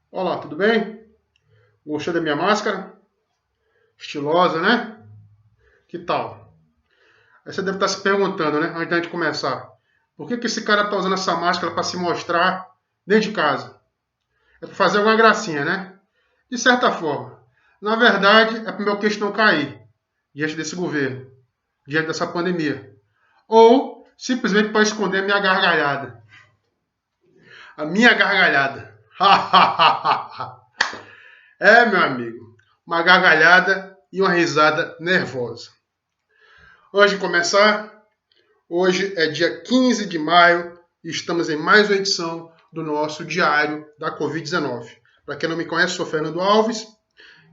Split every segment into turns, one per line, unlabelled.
Olá, tudo bem? Gostou da minha máscara? Estilosa, né? Que tal? Aí você deve estar se perguntando, né, antes de começar, por que esse cara está usando essa máscara para se mostrar dentro de casa? É para fazer alguma gracinha, né? De certa forma. Na verdade, é para o meu queixo não cair diante desse governo, diante dessa pandemia. Ou simplesmente para esconder a minha gargalhada. A minha gargalhada. É, meu amigo, uma gargalhada e uma risada nervosa. Antes de começar, hoje é dia 15 de maio e estamos em mais uma edição do nosso Diário da Covid-19. Para quem não me conhece, sou Fernando Alves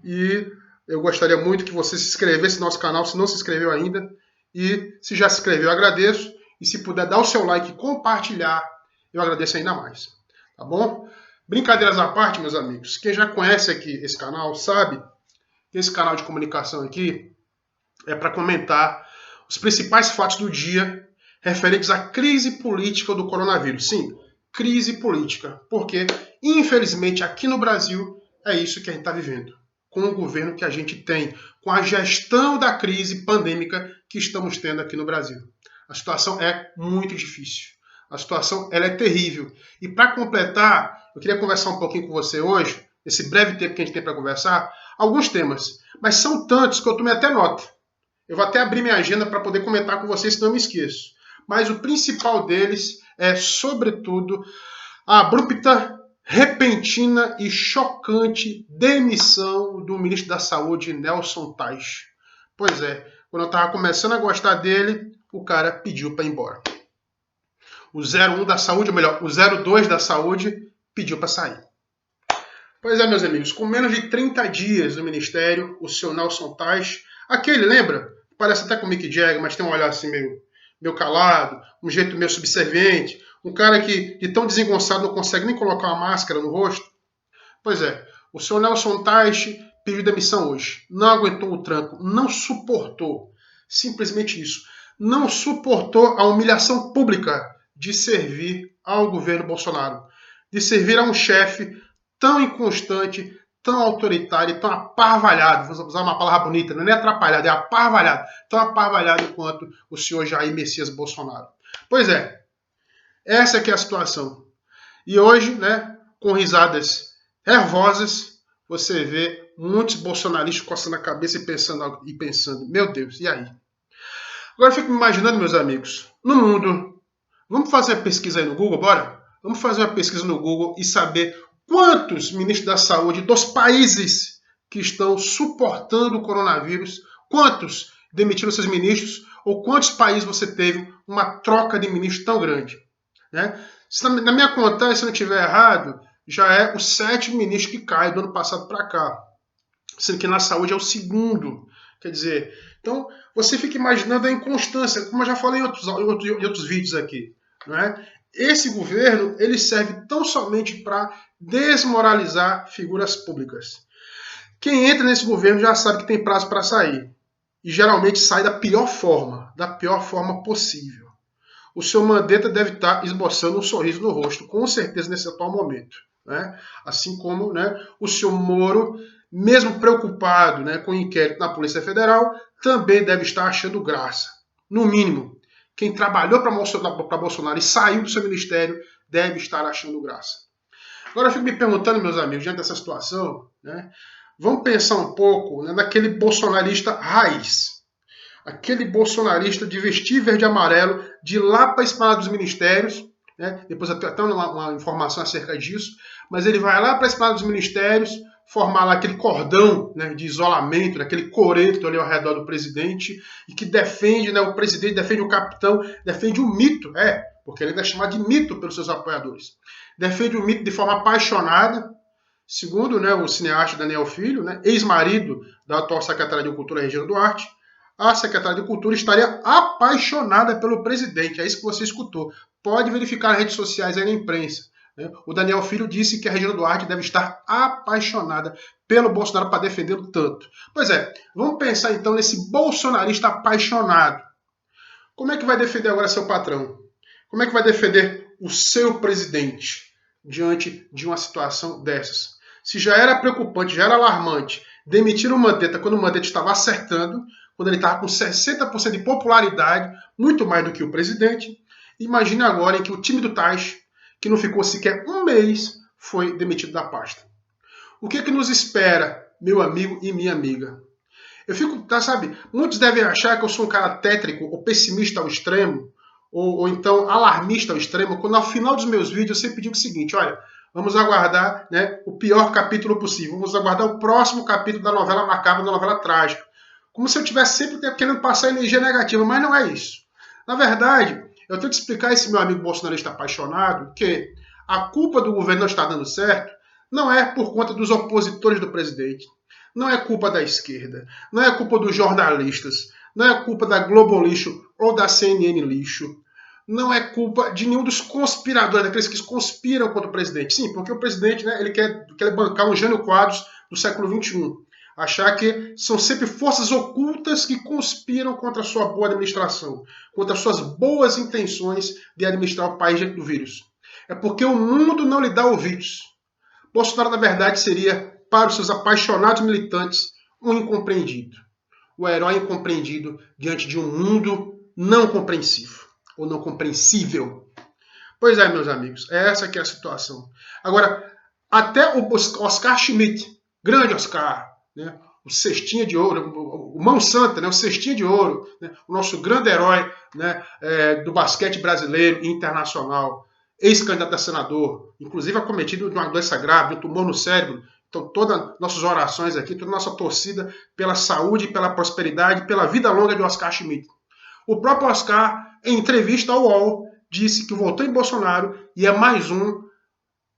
e eu gostaria muito que você se inscrevesse no nosso canal, se não se inscreveu ainda. E se já se inscreveu, eu agradeço. E se puder dar o seu like e compartilhar, eu agradeço ainda mais. Tá bom? Brincadeiras à parte, meus amigos. Quem já conhece aqui esse canal sabe que esse canal de comunicação aqui é para comentar os principais fatos do dia referentes à crise política do coronavírus. Sim, crise política, porque, infelizmente, aqui no Brasil é isso que a gente está vivendo. Com o governo que a gente tem, com a gestão da crise pandêmica que estamos tendo aqui no Brasil. A situação é muito difícil. A situação ela é terrível. E para completar, eu queria conversar um pouquinho com você hoje, esse breve tempo que a gente tem para conversar, alguns temas. Mas são tantos que eu tomei até nota. Eu vou até abrir minha agenda para poder comentar com vocês, senão eu me esqueço. Mas o principal deles é, sobretudo, a abrupta, repentina e chocante demissão do ministro da Saúde, Nelson Teich. Pois é, quando eu estava começando a gostar dele, o cara pediu para ir embora. O 01 da saúde, ou melhor, o 02 da saúde pediu para sair. Pois é, meus amigos, com menos de 30 dias no ministério, o senhor Nelson Teich, aquele, lembra? Parece até com o Mick Jagger, mas tem um olhar assim meio calado, um jeito meio subserviente, um cara que de tão desengonçado não consegue nem colocar uma máscara no rosto. Pois é, o senhor Nelson Teich pediu demissão hoje. Não aguentou o tranco, não suportou. Simplesmente isso. Não suportou a humilhação pública de servir ao governo Bolsonaro. De servir a um chefe tão inconstante, tão autoritário, tão aparvalhado, vou usar uma palavra bonita, não é nem atrapalhado, é aparvalhado, tão aparvalhado quanto o senhor Jair Messias Bolsonaro. Pois é, essa que é a situação. E hoje, né, com risadas nervosas, você vê muitos bolsonaristas coçando a cabeça e pensando, meu Deus, e aí? Agora eu fico me imaginando, meus amigos, no mundo, vamos fazer uma pesquisa aí no Google, bora? Vamos fazer uma pesquisa no Google e saber quantos ministros da saúde dos países que estão suportando o coronavírus, quantos demitiram seus ministros, ou quantos países você teve uma troca de ministros tão grande. Né? Na minha contagem, se eu não estiver errado, já é o 7º ministro que cai do ano passado para cá. Sendo que na saúde é o segundo. Quer dizer, então você fica imaginando a inconstância, como eu já falei em outros vídeos aqui. Né? Esse governo ele serve tão somente para desmoralizar figuras públicas. Quem entra nesse governo já sabe que tem prazo para sair. E geralmente sai da pior forma possível. O seu Mandetta deve estar esboçando um sorriso no rosto, com certeza, nesse atual momento. Né? Assim como, né, o senhor Moro, mesmo preocupado, né, com o inquérito na Polícia Federal, também deve estar achando graça. No mínimo, quem trabalhou para Bolsonaro e saiu do seu ministério deve estar achando graça. Agora eu fico me perguntando, meus amigos, diante dessa situação, né, vamos pensar um pouco, né, naquele bolsonarista raiz. Aquele bolsonarista de vestir verde e amarelo, de lá para a esplanada dos ministérios, né? Depois até uma informação acerca disso, mas ele vai lá para a esplanada dos ministérios, formar lá aquele cordão, né, de isolamento, aquele coreto ali ao redor do presidente, e que defende, né, o presidente, defende o capitão, defende o mito, porque ele ainda é chamado de mito pelos seus apoiadores. Defende o mito de forma apaixonada, segundo, né, o cineasta Daniel Filho, né, ex-marido da atual secretária de Cultura, Regina Duarte. A secretária de Cultura estaria apaixonada pelo presidente. É isso que você escutou. Pode verificar nas redes sociais aí na imprensa. Né? O Daniel Filho disse que a Regina Duarte deve estar apaixonada pelo Bolsonaro para defendê-lo tanto. Pois é, vamos pensar então nesse bolsonarista apaixonado. Como é que vai defender agora seu patrão? Como é que vai defender o seu presidente diante de uma situação dessas? Se já era preocupante, já era alarmante demitir o Mandetta quando o Mandetta estava acertando, quando ele estava com 60% de popularidade, muito mais do que o presidente, imagine agora em que o time do Tais, que não ficou sequer um mês, foi demitido da pasta. O que nos espera, meu amigo e minha amiga? Eu fico, sabe, muitos devem achar que eu sou um cara tétrico ou pessimista ao extremo, ou então alarmista ao extremo, quando ao final dos meus vídeos eu sempre digo o seguinte, olha, vamos aguardar, né, o pior capítulo possível, vamos aguardar o próximo capítulo da novela macabra, da novela trágica. Como se eu estivesse sempre querendo passar energia negativa, mas não é isso. Na verdade, eu tenho que explicar a esse meu amigo bolsonarista apaixonado que a culpa do governo não estar dando certo não é por conta dos opositores do presidente, não é culpa da esquerda, não é culpa dos jornalistas, não é culpa da Globo Lixo ou da CNN Lixo, não é culpa de nenhum dos conspiradores, daqueles que conspiram contra o presidente. Sim, porque o presidente, né, ele quer bancar um Jânio Quadros do século XXI. Achar que são sempre forças ocultas que conspiram contra a sua boa administração, contra as suas boas intenções de administrar o país diante do vírus. É porque o mundo não lhe dá ouvidos. Bolsonaro, na verdade, seria, para os seus apaixonados militantes, um incompreendido. O herói incompreendido diante de um mundo não compreensivo, ou não compreensível. Pois é, meus amigos, essa que é a situação. Agora, até o Oscar Schmidt, grande Oscar, né, o cestinha de ouro, o mão santa, né, o cestinha de ouro, né, o nosso grande herói, né, do basquete brasileiro e internacional, ex-candidato a senador, inclusive acometido de uma doença grave, um tumor no cérebro. Então, todas nossas orações aqui, toda nossa torcida pela saúde, pela prosperidade, pela vida longa de Oscar Schmidt. O próprio Oscar, em entrevista ao UOL, disse que votou em Bolsonaro e é mais um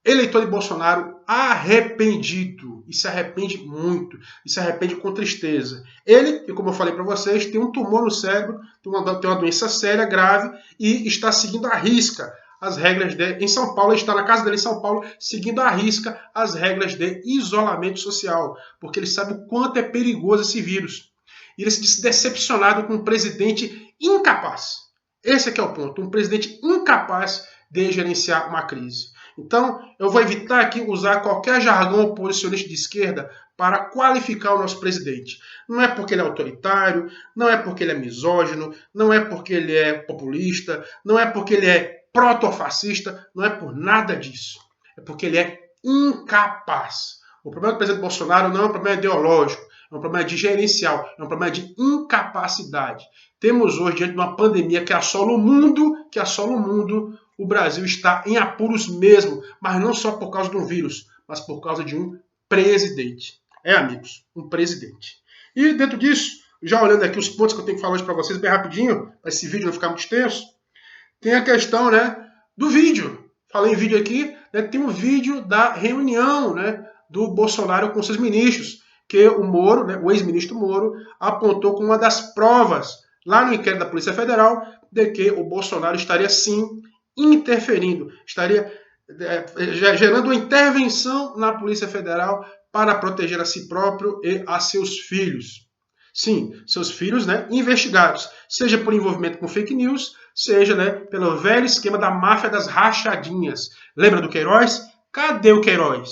eleitor de Bolsonaro arrependido. E se arrepende muito. E se arrepende com tristeza. Ele, que como eu falei para vocês, tem um tumor no cérebro, tem uma doença séria, grave, e está seguindo à risca as regras em São Paulo, ele está na casa dele em São Paulo, seguindo à risca as regras de isolamento social, porque ele sabe o quanto é perigoso esse vírus. E ele se disse decepcionado com um presidente incapaz. Esse aqui é o ponto, um presidente incapaz de gerenciar uma crise. Então, eu vou evitar aqui usar qualquer jargão oposicionista de esquerda para qualificar o nosso presidente. Não é porque ele é autoritário, não é porque ele é misógino, não é porque ele é populista, não é porque ele é protofascista, não é por nada disso. É porque ele é incapaz. O problema do presidente Bolsonaro não é um problema ideológico, é um problema de gerencial, é um problema de incapacidade. Temos hoje, diante de uma pandemia que assola o mundo, o Brasil está em apuros mesmo, mas não só por causa de um vírus, mas por causa de um presidente. Amigos, um presidente. E dentro disso, já olhando aqui os pontos que eu tenho que falar hoje para vocês bem rapidinho, para esse vídeo não ficar muito extenso, tem a questão, né, do vídeo. Falei em vídeo aqui, né, tem um vídeo da reunião, né, do Bolsonaro com seus ministros, que o Moro, né, o ex-ministro Moro, apontou como uma das provas lá no inquérito da Polícia Federal de que o Bolsonaro estaria sim interferindo, estaria gerando uma intervenção na Polícia Federal para proteger a si próprio e a seus filhos. Sim, seus filhos, né, investigados, seja por envolvimento com fake news, seja, né, pelo velho esquema da máfia das rachadinhas. Lembra do Queiroz? Cadê o Queiroz?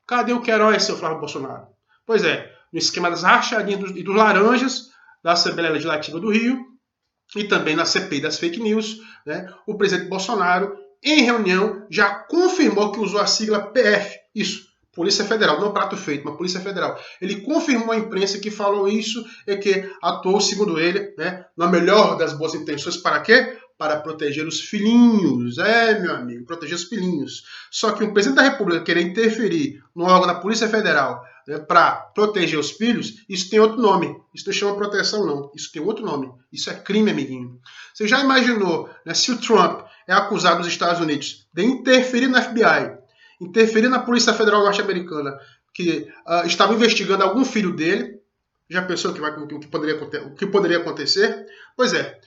Cadê o Queiroz, seu Flávio Bolsonaro? Pois é, no esquema das rachadinhas e dos laranjas da Assembleia Legislativa do Rio, e também na CPI das fake news, né, o presidente Bolsonaro, em reunião, já confirmou que usou a sigla PF, isso, Polícia Federal, não prato feito, mas Polícia Federal. Ele confirmou à imprensa que falou isso e que atuou, segundo ele, né, na melhor das boas intenções, para quê? Para proteger os filhinhos. Meu amigo, proteger os filhinhos. Só que o presidente da República querer interferir no órgão da Polícia Federal, né, para proteger os filhos, isso tem outro nome. Isso não chama proteção, não. Isso tem outro nome. Isso é crime, amiguinho. Você já imaginou, né, se o Trump é acusado nos Estados Unidos de interferir no FBI, interferir na Polícia Federal norte-americana, que estava investigando algum filho dele? Já pensou o que poderia acontecer? Pois é.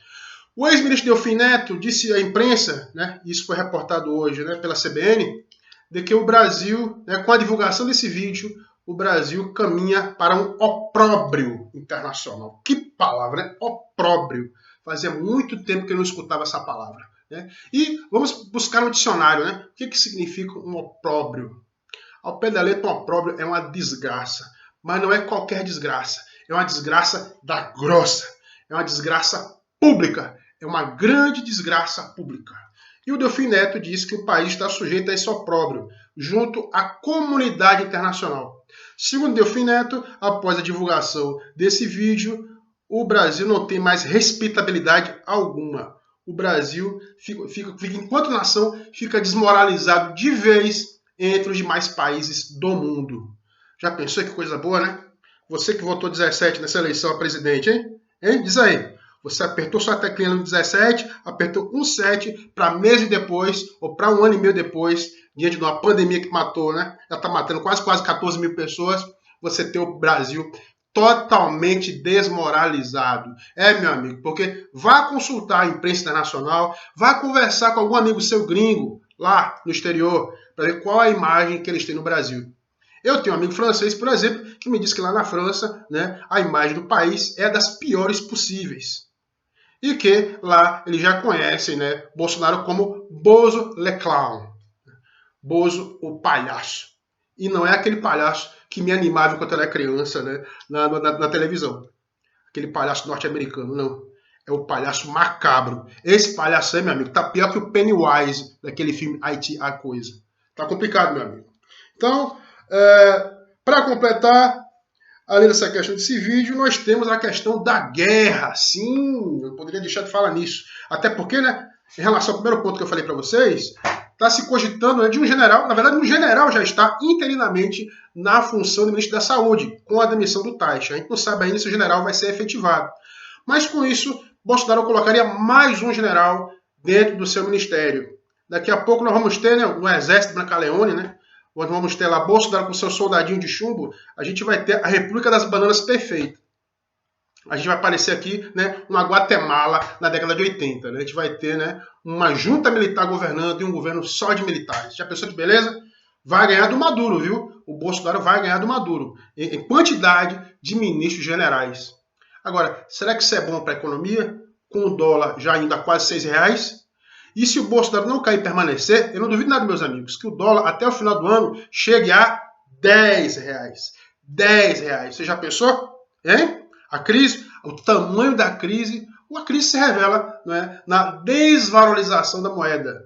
O ex-ministro Delfim Neto disse à imprensa, né, isso foi reportado hoje, né, pela CBN, de que o Brasil, né, com a divulgação desse vídeo, o Brasil caminha para um opróbrio internacional. Que palavra, né? Opróbrio. Fazia muito tempo que eu não escutava essa palavra. Né? E vamos buscar no dicionário, né? O que significa um opróbrio? Ao pé da letra, um opróbrio é uma desgraça. Mas não é qualquer desgraça. É uma desgraça da grossa. É uma desgraça pública. É uma grande desgraça pública. E o Delfim Neto diz que o país está sujeito a esse opróbrio, junto à comunidade internacional. Segundo Delfim Neto, após a divulgação desse vídeo, o Brasil não tem mais respeitabilidade alguma. O Brasil, enquanto nação, fica desmoralizado de vez entre os demais países do mundo. Já pensou que coisa boa, né? Você que votou 17 nessa eleição a presidente, hein? Diz aí. Você apertou sua teclinha no 17, apertou 17 para meses depois, ou para um ano e meio depois, diante de uma pandemia que matou, né? Já está matando quase 14 mil pessoas. Você tem o Brasil totalmente desmoralizado. Meu amigo, porque vá consultar a imprensa internacional, vá conversar com algum amigo seu gringo lá no exterior, para ver qual é a imagem que eles têm no Brasil. Eu tenho um amigo francês, por exemplo, que me diz que lá na França, né, a imagem do país é das piores possíveis. E que lá eles já conhecem, né, Bolsonaro como Bozo le clown. Bozo, o palhaço. E não é aquele palhaço que me animava quando eu era criança, né, na televisão. Aquele palhaço norte-americano, não. É o palhaço macabro. Esse palhaço aí, meu amigo, tá pior que o Pennywise daquele filme Haiti, a coisa. Tá complicado, meu amigo. Então, para completar, além dessa questão desse vídeo, nós temos a questão da guerra. Sim, eu não poderia deixar de falar nisso. Até porque, né, em relação ao primeiro ponto que eu falei para vocês, está se cogitando, né, de um general, na verdade um general já está interinamente na função de ministro da Saúde, com a demissão do Taixa. A gente não sabe ainda se o general vai ser efetivado. Mas com isso, Bolsonaro colocaria mais um general dentro do seu ministério. Daqui a pouco nós vamos ter, né, no Exército Brancaleone, né, nós vamos ter lá Bolsonaro com seu soldadinho de chumbo, a gente vai ter a República das Bananas perfeita. A gente vai aparecer aqui, né, uma Guatemala na década de 80. Né? A gente vai ter, né, uma junta militar governando e um governo só de militares. Já pensou que beleza? Vai ganhar do Maduro, viu? O Bolsonaro vai ganhar do Maduro, em quantidade de ministros generais. Agora, será que isso é bom para a economia? Com o dólar já indo a quase R$6? E se o Bolsonaro não cair e permanecer, eu não duvido nada, meus amigos, que o dólar até o final do ano chegue a R$10. R$10. Você já pensou? Hein? A crise, o tamanho da crise, a crise se revela, né, na desvalorização da moeda.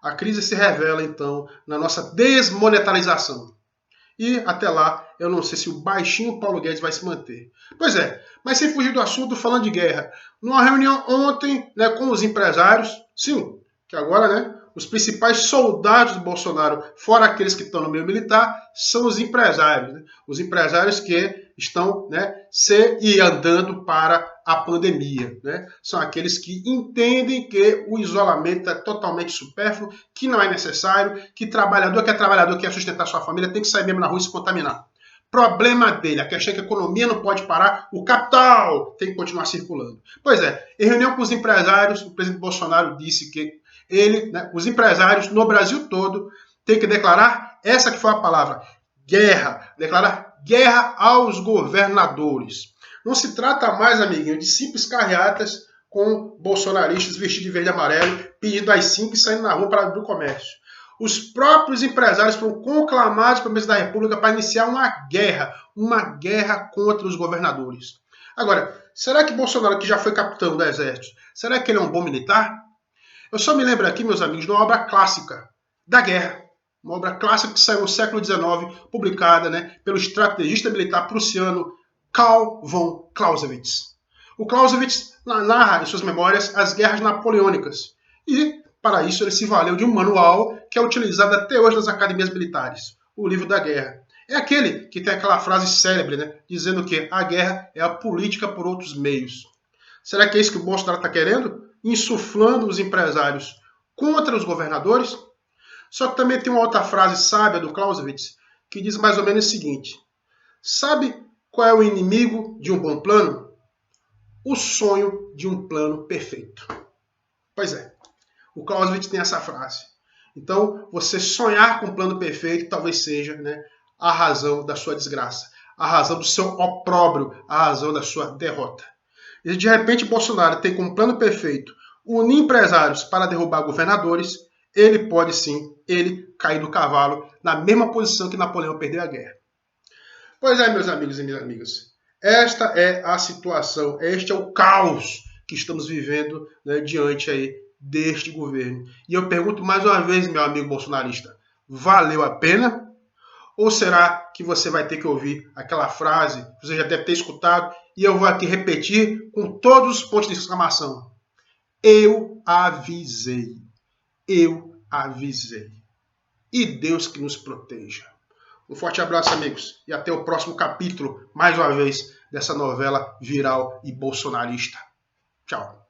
A crise se revela, então, na nossa desmonetarização. E até lá, eu não sei se o baixinho Paulo Guedes vai se manter. Pois é, mas sem fugir do assunto, falando de guerra. Numa reunião ontem, né, com os empresários, sim, que agora, né, os principais soldados do Bolsonaro, fora aqueles que estão no meio militar, são os empresários. Né? Os empresários que estão, né, andando para a pandemia. Né? São aqueles que entendem que o isolamento é totalmente supérfluo, que não é necessário, que trabalhador quer sustentar sua família, tem que sair mesmo na rua e se contaminar. Problema dele, a questão é que a economia não pode parar, o capital tem que continuar circulando. Pois é, em reunião com os empresários, o presidente Bolsonaro disse que os empresários no Brasil todo têm que declarar, essa que foi a palavra, guerra, declarar guerra aos governadores. Não se trata mais, amiguinho, de simples carreatas com bolsonaristas vestidos de verde e amarelo, pedindo as 5 e saindo na rua para abrir o comércio. Os próprios empresários foram conclamados pelo presidente da República para iniciar uma guerra contra os governadores. Agora, será que Bolsonaro, que já foi capitão do Exército, será que ele é um bom militar? Eu só me lembro aqui, meus amigos, de uma obra clássica da guerra. Uma obra clássica que saiu no século XIX, publicada, né, pelo estrategista militar prussiano Karl von Clausewitz. O Clausewitz narra em suas memórias as guerras napoleônicas. E, para isso, ele se valeu de um manual que é utilizado até hoje nas academias militares, o Livro da Guerra. É aquele que tem aquela frase célebre, né, dizendo que a guerra é a política por outros meios. Será que é isso que o Bolsonaro está querendo? Insuflando os empresários contra os governadores? Só que também tem uma outra frase sábia do Clausewitz que diz mais ou menos o seguinte: sabe qual é o inimigo de um bom plano? O sonho de um plano perfeito. Pois é, o Clausewitz tem essa frase. Então, você sonhar com um plano perfeito talvez seja, né, a razão da sua desgraça, a razão do seu opróbrio, a razão da sua derrota. E de repente Bolsonaro tem como plano perfeito unir empresários para derrubar governadores, ele pode sim ele cair do cavalo na mesma posição que Napoleão perdeu a guerra. Pois é, meus amigos e minhas amigas, esta é a situação, este é o caos que estamos vivendo, né, diante aí deste governo. E eu pergunto mais uma vez, meu amigo bolsonarista, valeu a pena? Ou será que você vai ter que ouvir aquela frase que você já deve ter escutado e eu vou aqui repetir com todos os pontos de exclamação? Eu avisei. Eu avisei. E Deus que nos proteja. Um forte abraço, amigos, e até o próximo capítulo, mais uma vez, dessa novela viral e bolsonarista. Tchau.